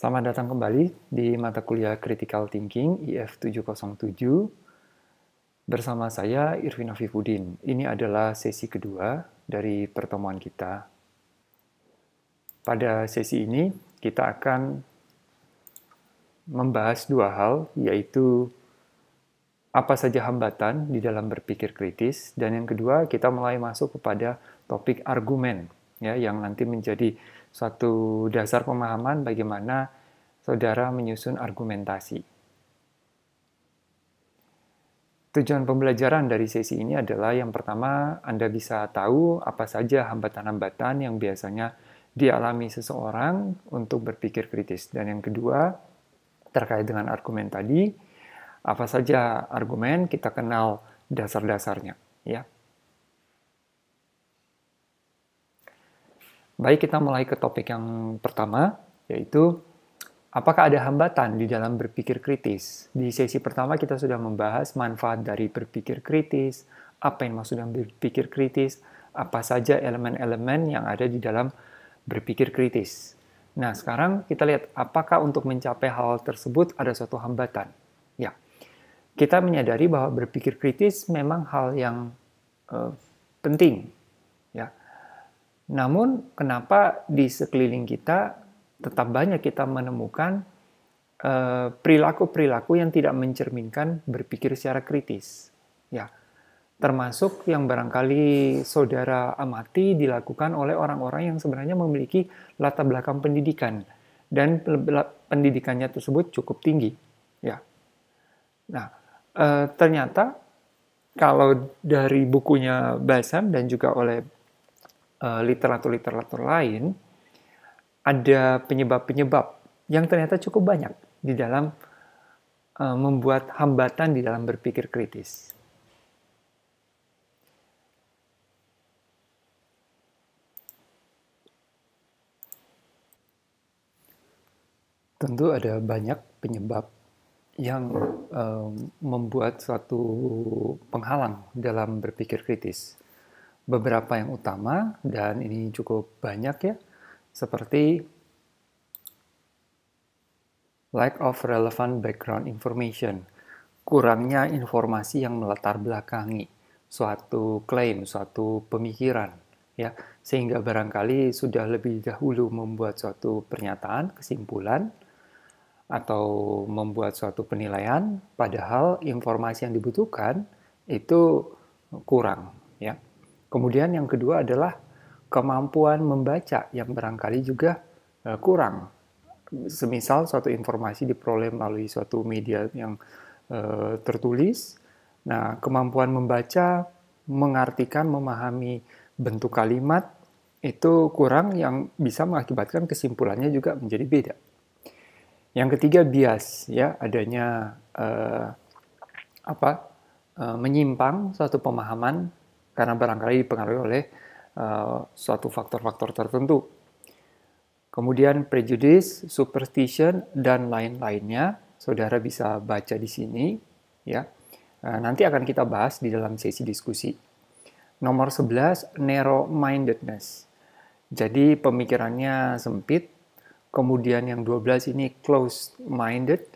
Selamat datang kembali di mata kuliah Critical Thinking IF 707 bersama saya Irvin Afifuddin. Ini adalah sesi kedua dari pertemuan kita. Pada sesi ini kita akan membahas dua hal, yaitu apa saja hambatan di dalam berpikir kritis, dan yang kedua kita mulai masuk kepada topik argumen, ya, yang nanti menjadi suatu dasar pemahaman bagaimana saudara menyusun argumentasi. Tujuan pembelajaran dari sesi ini adalah yang pertama, Anda bisa tahu apa saja hambatan-hambatan yang biasanya dialami seseorang untuk berpikir kritis. Dan yang kedua, terkait dengan argumen tadi, apa saja argumen, kita kenal dasar-dasarnya, ya. Baik, kita mulai ke topik yang pertama, yaitu apakah ada hambatan di dalam berpikir kritis? Di sesi pertama kita sudah membahas manfaat dari berpikir kritis, apa yang maksud dengan berpikir kritis, apa saja elemen-elemen yang ada di dalam berpikir kritis. Nah, sekarang kita lihat apakah untuk mencapai hal tersebut ada suatu hambatan. Ya, kita menyadari bahwa berpikir kritis memang hal yang penting. Ya. Namun, kenapa di sekeliling kita tetap banyak kita menemukan perilaku-perilaku yang tidak mencerminkan berpikir secara kritis. Ya, termasuk yang barangkali saudara amati dilakukan oleh orang-orang yang sebenarnya memiliki latar belakang pendidikan dan pendidikannya tersebut cukup tinggi. Ya, nah ternyata kalau dari bukunya Balsam dan juga oleh literatur-literatur lain, ada penyebab-penyebab yang ternyata cukup banyak di dalam membuat hambatan di dalam berpikir kritis. Tentu ada banyak penyebab yang membuat suatu penghalang dalam berpikir kritis. Beberapa yang utama, dan ini cukup banyak ya, seperti lack of relevant background information, kurangnya informasi yang melatar belakangi suatu klaim, suatu pemikiran, ya, sehingga barangkali sudah lebih dahulu membuat suatu pernyataan, kesimpulan, atau membuat suatu penilaian, padahal informasi yang dibutuhkan itu kurang, ya. Kemudian yang kedua adalah kemampuan membaca yang barangkali juga kurang. Semisal suatu informasi diperoleh melalui suatu media yang tertulis, nah kemampuan membaca, mengartikan, memahami bentuk kalimat itu kurang, yang bisa mengakibatkan kesimpulannya juga menjadi beda. Yang ketiga bias, ya, adanya menyimpang suatu pemahaman karena barangkali dipengaruhi oleh suatu faktor-faktor tertentu. Kemudian prejudice, superstition, dan lain-lainnya, saudara bisa baca di sini, ya. Nanti akan kita bahas di dalam sesi diskusi. Nomor 11, narrow-mindedness. Jadi pemikirannya sempit. Kemudian yang 12 ini closed-minded.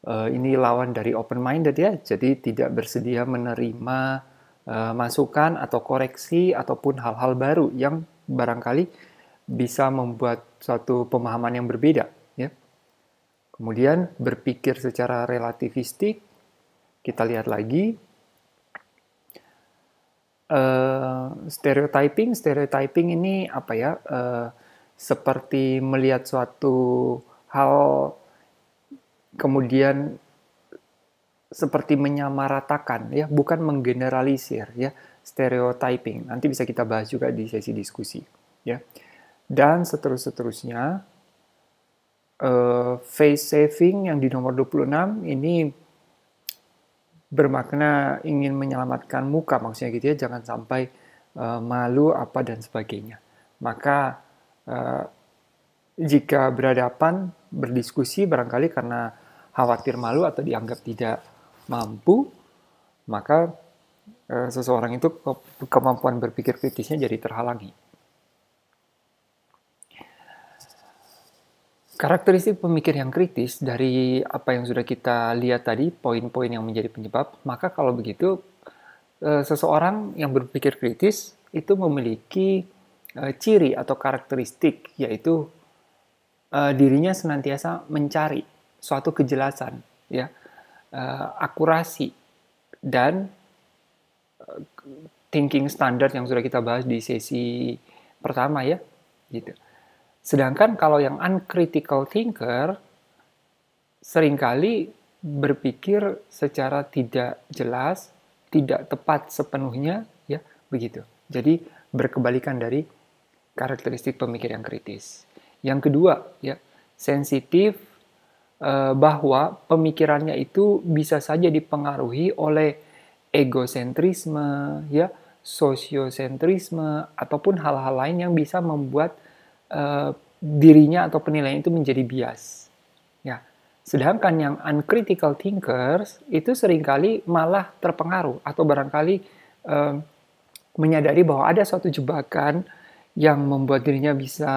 Ini lawan dari open-minded ya, jadi tidak bersedia menerima masukan atau koreksi ataupun hal-hal baru yang barangkali bisa membuat suatu pemahaman yang berbeda, ya. Kemudian berpikir secara relativistik, kita lihat lagi. Stereotyping ini apa ya? Seperti melihat suatu hal kemudian seperti menyamaratakan, ya, bukan menggeneralisir, ya. Stereotyping nanti bisa kita bahas juga di sesi diskusi, ya. Dan seterusnya, face saving yang di nomor 26 ini bermakna ingin menyelamatkan muka, maksudnya gitu ya, jangan sampai malu apa dan sebagainya. Maka jika berhadapan berdiskusi barangkali karena khawatir malu atau dianggap tidak mampu, maka seseorang itu kemampuan berpikir kritisnya jadi terhalangi. Karakteristik pemikir yang kritis dari apa yang sudah kita lihat tadi, poin-poin yang menjadi penyebab, maka kalau begitu seseorang yang berpikir kritis itu memiliki ciri atau karakteristik, yaitu dirinya senantiasa mencari suatu kejelasan, ya, akurasi, dan thinking standard yang sudah kita bahas di sesi pertama, ya, gitu. Sedangkan kalau yang uncritical thinker seringkali berpikir secara tidak jelas, tidak tepat sepenuhnya, ya, begitu. Jadi berkebalikan dari karakteristik pemikir yang kritis. Yang kedua, ya, sensitif, bahwa pemikirannya itu bisa saja dipengaruhi oleh egosentrisme, ya, sosiosentrisme, ataupun hal-hal lain yang bisa membuat dirinya atau penilaian itu menjadi bias. Ya, sedangkan yang uncritical thinkers itu seringkali malah terpengaruh atau barangkali menyadari bahwa ada suatu jebakan yang membuat dirinya bisa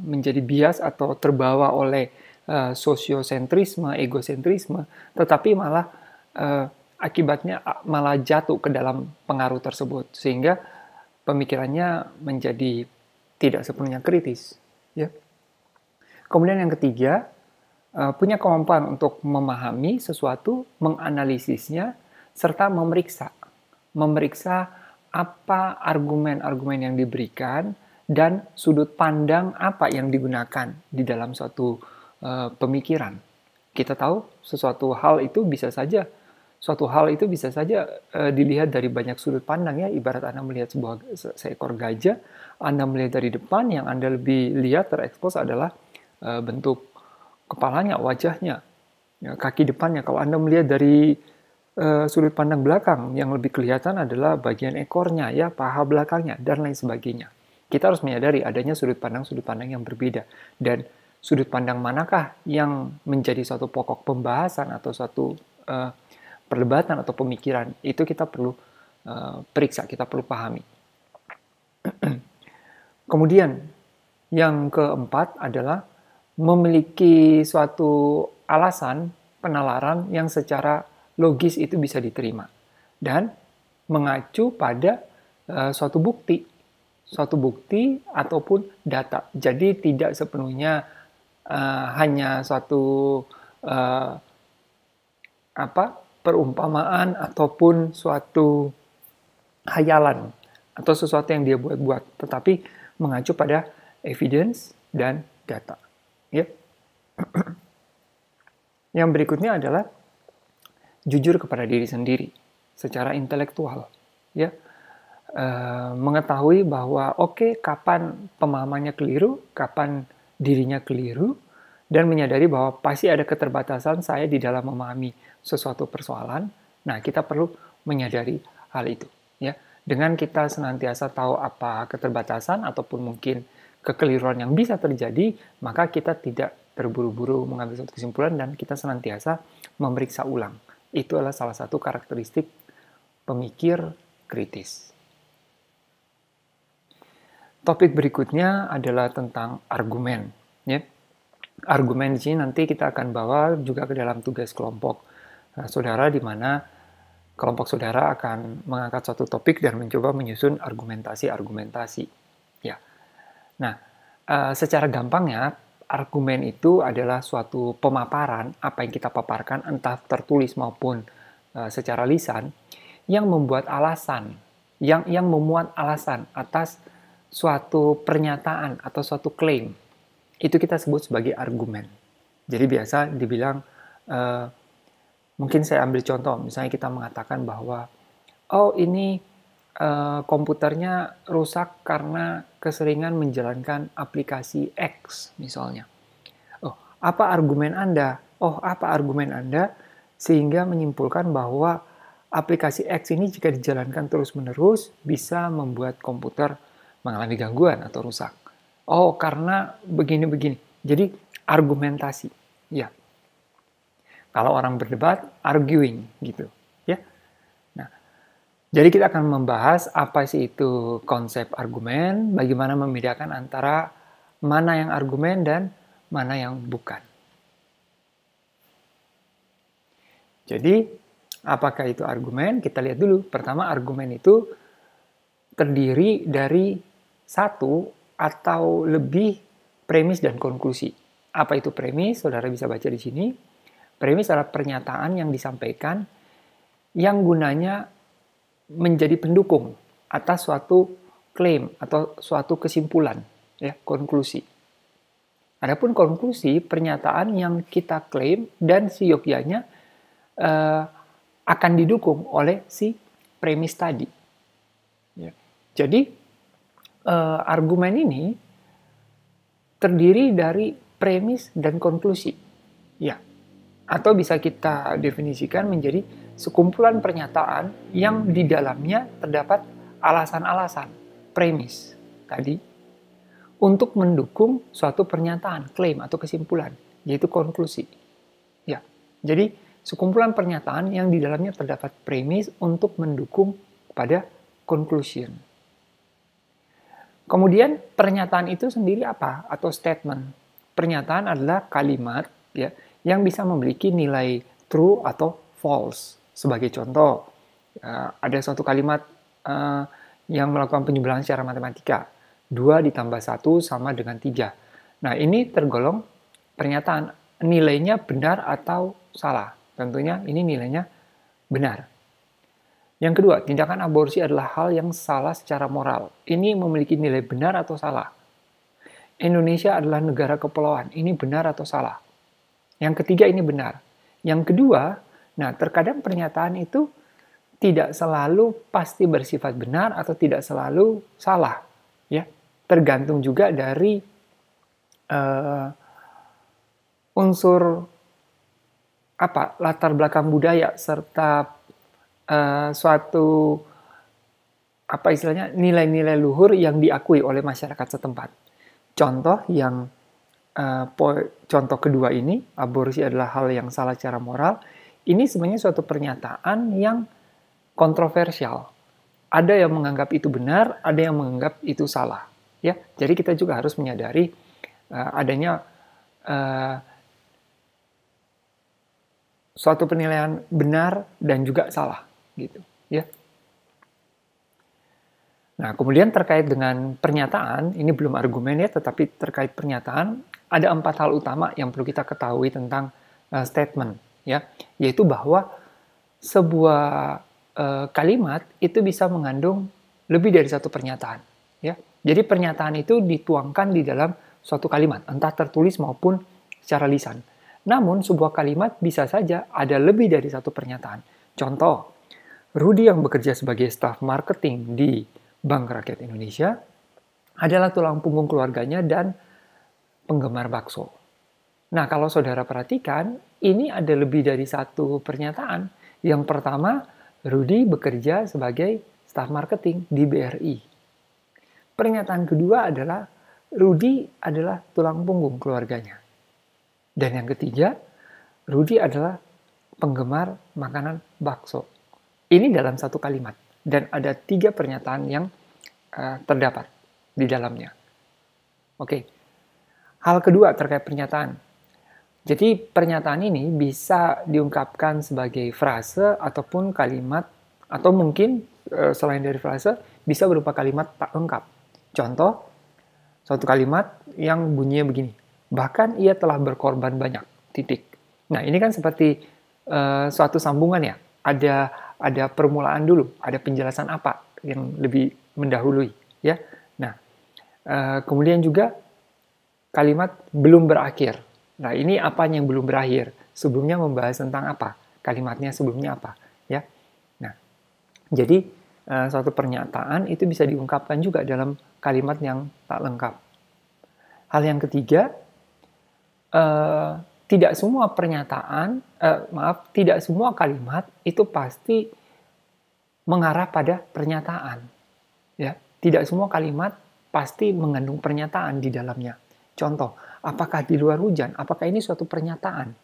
menjadi bias atau terbawa oleh sosiosentrisme, egosentrisme, tetapi malah akibatnya malah jatuh ke dalam pengaruh tersebut, sehingga pemikirannya menjadi tidak sepenuhnya kritis. Ya. Kemudian yang ketiga, punya kemampuan untuk memahami sesuatu, menganalisisnya, serta memeriksa apa argumen-argumen yang diberikan dan sudut pandang apa yang digunakan di dalam suatu pemikiran. Kita tahu suatu hal itu bisa saja dilihat dari banyak sudut pandang, ya. Ibarat Anda melihat seekor gajah, Anda melihat dari depan, yang Anda lebih lihat terekspos adalah bentuk kepalanya, wajahnya, ya, kaki depannya. Kalau Anda melihat dari sudut pandang belakang, yang lebih kelihatan adalah bagian ekornya, ya, paha belakangnya, dan lain sebagainya. Kita harus menyadari adanya sudut pandang yang berbeda, dan sudut pandang manakah yang menjadi suatu pokok pembahasan atau suatu perdebatan atau pemikiran, itu kita perlu periksa, kita perlu pahami. Kemudian yang keempat adalah memiliki suatu alasan penalaran yang secara logis itu bisa diterima dan mengacu pada suatu bukti ataupun data. Jadi tidak sepenuhnya hanya suatu perumpamaan ataupun suatu hayalan atau sesuatu yang dia buat-buat, tetapi mengacu pada evidence dan data. Ya. Yang berikutnya adalah jujur kepada diri sendiri secara intelektual. Ya. Mengetahui bahwa kapan pemahamannya keliru, kapan dirinya keliru, dan menyadari bahwa pasti ada keterbatasan saya di dalam memahami sesuatu persoalan. Nah, kita perlu menyadari hal itu, ya. Dengan kita senantiasa tahu apa keterbatasan ataupun mungkin kekeliruan yang bisa terjadi, maka kita tidak terburu-buru mengambil suatu kesimpulan dan kita senantiasa memeriksa ulang. Itu adalah salah satu karakteristik pemikir kritis. Topik berikutnya adalah tentang argumen, ya. Argumen di sini nanti kita akan bawa juga ke dalam tugas kelompok saudara, di mana kelompok saudara akan mengangkat suatu topik dan mencoba menyusun argumentasi. Ya. Nah, secara gampangnya, argumen itu adalah suatu pemaparan apa yang kita paparkan, entah tertulis maupun secara lisan, yang membuat alasan, yang memuat alasan atas suatu pernyataan atau suatu klaim. Itu kita sebut sebagai argumen. Jadi biasa dibilang, mungkin saya ambil contoh, misalnya kita mengatakan bahwa, ini komputernya rusak karena keseringan menjalankan aplikasi X, misalnya. Apa argumen Anda? Apa argumen Anda sehingga menyimpulkan bahwa aplikasi X ini jika dijalankan terus-menerus bisa membuat komputer mengalami gangguan atau rusak. Karena begini-begini. Jadi argumentasi, ya. Kalau orang berdebat, arguing, gitu, ya. Nah, jadi kita akan membahas apa sih itu konsep argumen, bagaimana membedakan antara mana yang argumen dan mana yang bukan. Jadi, apakah itu argumen? Kita lihat dulu. Pertama, argumen itu terdiri dari satu atau lebih premis dan konklusi. Apa itu premis? Saudara bisa baca di sini. Premis adalah pernyataan yang disampaikan yang gunanya menjadi pendukung atas suatu klaim atau suatu kesimpulan, ya, konklusi. Adapun konklusi, pernyataan yang kita klaim dan seyogyanya akan didukung oleh si premis tadi. Ya. Jadi, argumen ini terdiri dari premis dan konklusi. Ya. Atau bisa kita definisikan menjadi sekumpulan pernyataan yang di dalamnya terdapat alasan-alasan, premis tadi, untuk mendukung suatu pernyataan, klaim atau kesimpulan, yaitu konklusi. Ya. Jadi, sekumpulan pernyataan yang di dalamnya terdapat premis untuk mendukung pada conclusion. Kemudian pernyataan itu sendiri apa? Atau statement. Pernyataan adalah kalimat, ya, yang bisa memiliki nilai true atau false. Sebagai contoh, ada suatu kalimat yang melakukan penjumlahan secara matematika. 2 ditambah 1 sama dengan 3. Nah, ini tergolong pernyataan nilainya benar atau salah. Tentunya ini nilainya benar. Yang kedua, tindakan aborsi adalah hal yang salah secara moral. Ini memiliki nilai benar atau salah. Indonesia adalah negara kepulauan. Ini benar atau salah. Yang ketiga, ini benar. Yang kedua, nah terkadang pernyataan itu tidak selalu pasti bersifat benar atau tidak selalu salah. Ya, tergantung juga dari unsur latar belakang budaya serta suatu nilai-nilai luhur yang diakui oleh masyarakat setempat. Contoh yang contoh kedua ini, aborsi adalah hal yang salah secara moral. Ini sebenarnya suatu pernyataan yang kontroversial. Ada yang menganggap itu benar, ada yang menganggap itu salah. Ya, jadi kita juga harus menyadari adanya suatu penilaian benar dan juga salah, gitu, ya. Nah, kemudian terkait dengan pernyataan, ini belum argumen ya, tetapi terkait pernyataan, ada 4 hal utama yang perlu kita ketahui tentang statement, ya, yaitu bahwa sebuah kalimat itu bisa mengandung lebih dari satu pernyataan, ya. Jadi pernyataan itu dituangkan di dalam suatu kalimat, entah tertulis maupun secara lisan. Namun, sebuah kalimat bisa saja ada lebih dari satu pernyataan. Contoh, Rudy yang bekerja sebagai staf marketing di Bank Rakyat Indonesia adalah tulang punggung keluarganya dan penggemar bakso. Nah, kalau saudara perhatikan, ini ada lebih dari satu pernyataan. Yang pertama, Rudy bekerja sebagai staf marketing di BRI. Pernyataan kedua adalah Rudy adalah tulang punggung keluarganya. Dan yang ketiga, Rudy adalah penggemar makanan bakso. Ini dalam satu kalimat. Dan ada 3 pernyataan yang terdapat di dalamnya. Oke. Hal kedua terkait pernyataan. Jadi pernyataan ini bisa diungkapkan sebagai frase ataupun kalimat, atau mungkin selain dari frase, bisa berupa kalimat tak lengkap. Contoh, suatu kalimat yang bunyinya begini. Bahkan ia telah berkorban banyak, titik. Nah, ini kan seperti suatu sambungan ya. Ada permulaan dulu, ada penjelasan apa yang lebih mendahului, ya. Nah, kemudian juga kalimat belum berakhir. Nah, ini apa yang belum berakhir? Sebelumnya membahas tentang apa? Kalimatnya sebelumnya apa, ya. Nah, jadi suatu pernyataan itu bisa diungkapkan juga dalam kalimat yang tak lengkap. Hal yang ketiga, tidak semua tidak semua kalimat itu pasti mengarah pada pernyataan. Ya, tidak semua kalimat pasti mengandung pernyataan di dalamnya. Contoh, apakah di luar hujan? Apakah ini suatu pernyataan?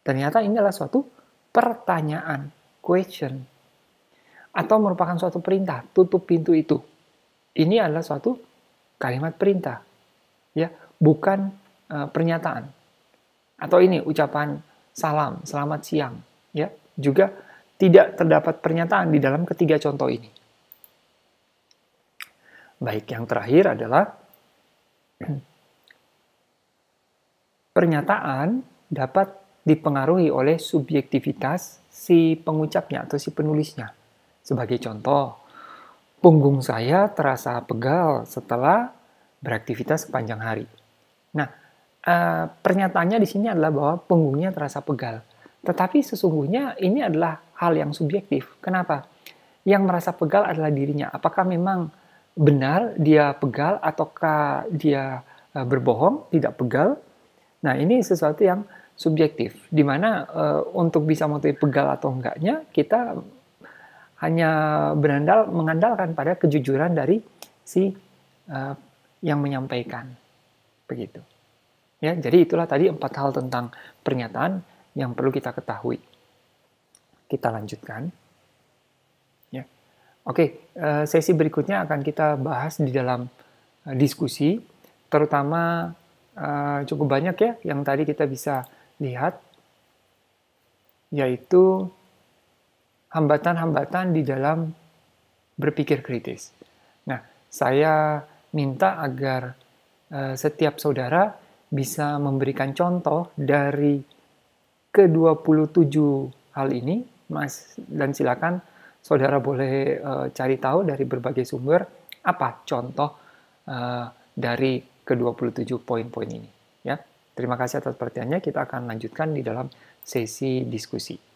Ternyata ini adalah suatu pertanyaan, question. Atau merupakan suatu perintah, tutup pintu itu. Ini adalah suatu kalimat perintah. Ya, bukan pernyataan. Atau ini ucapan salam, selamat siang, ya. Juga tidak terdapat pernyataan di dalam ketiga contoh ini. Baik, yang terakhir adalah pernyataan dapat dipengaruhi oleh subjektivitas si pengucapnya atau si penulisnya. Sebagai contoh, punggung saya terasa pegal setelah beraktivitas sepanjang hari. Nah, pernyataannya di sini adalah bahwa punggungnya terasa pegal. Tetapi sesungguhnya ini adalah hal yang subjektif. Kenapa? Yang merasa pegal adalah dirinya. Apakah memang benar dia pegal ataukah dia berbohong, tidak pegal? Nah, ini sesuatu yang subjektif, di mana untuk bisa mengetahui pegal atau enggaknya, kita hanya mengandalkan pada kejujuran dari si yang menyampaikan. Begitu. Ya, jadi itulah tadi 4 hal tentang pernyataan yang perlu kita ketahui. Kita lanjutkan. Ya. Oke, sesi berikutnya akan kita bahas di dalam diskusi, terutama cukup banyak ya yang tadi kita bisa lihat, yaitu hambatan-hambatan di dalam berpikir kritis. Nah, saya minta agar setiap saudara bisa memberikan contoh dari ke-27 hal ini, Mas, dan silakan saudara boleh cari tahu dari berbagai sumber apa contoh dari ke-27 poin-poin ini. Ya, terima kasih atas perhatiannya. Kita akan lanjutkan di dalam sesi diskusi.